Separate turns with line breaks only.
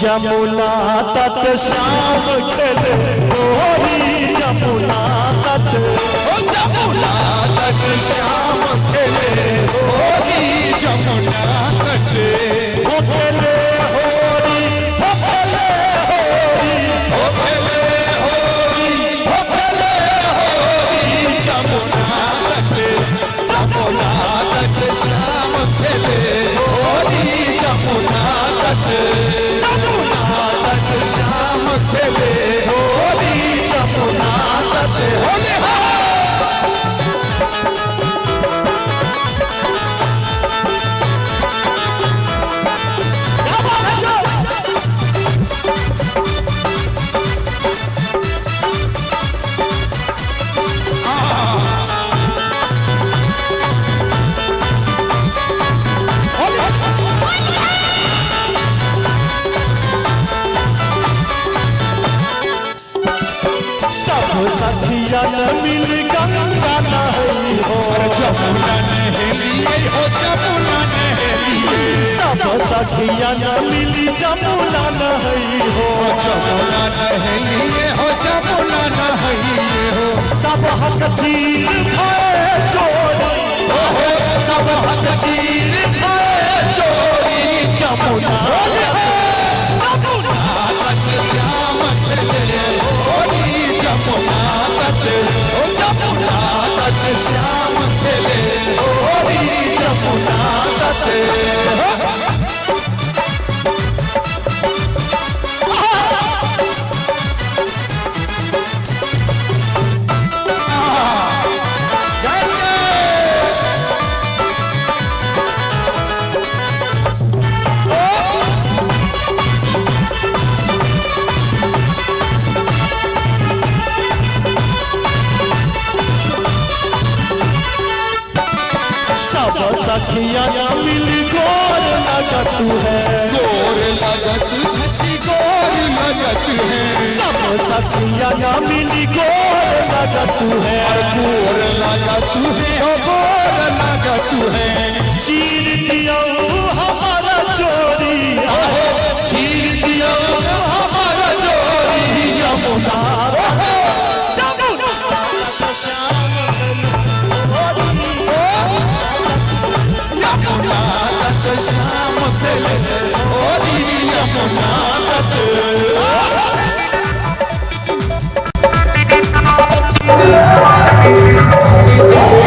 जमुना तट श्याम खेले गोरी जमुना तट,
जमुना तट श्याम खेले होरी जमुना तट,
हो खेले होरी, हो खेले होरी,
हो खेले होरी, हो खेले होरी जमुना तट, जमुना तट श्याम खेले होरी जमुना तट, जमुना तट श्याम खेले होरी जमुना तट। होले हा
सखिया न मिल गंगा नहरी हो,
जमुना नहलिए हो जमुना नहलिए,
सब सखिया न मिली जमुना नहरी हो,
जमुना नहलिए हो जमुना नहलिए हो,
सब हक चीर खाए चोरी
हो सब हक चीर खाए चोरी जमुना तट श्याम खेले होरी जमुना तट, ओ जमुना तट श्याम खेले होरी जमुना तट।
सब सखिया न मिली गोर लगत है,
गोर लगत छची गोर लगत है,
सब सखिया न मिली गोर लगत है,
गोर लगत है ओ गोर लगत है,
चीर दियो हमारा चोरी,
चीर दियो हमारा चोरी जमुना जमुना तट श्याम खेले होरी जमुना तट।
Oh,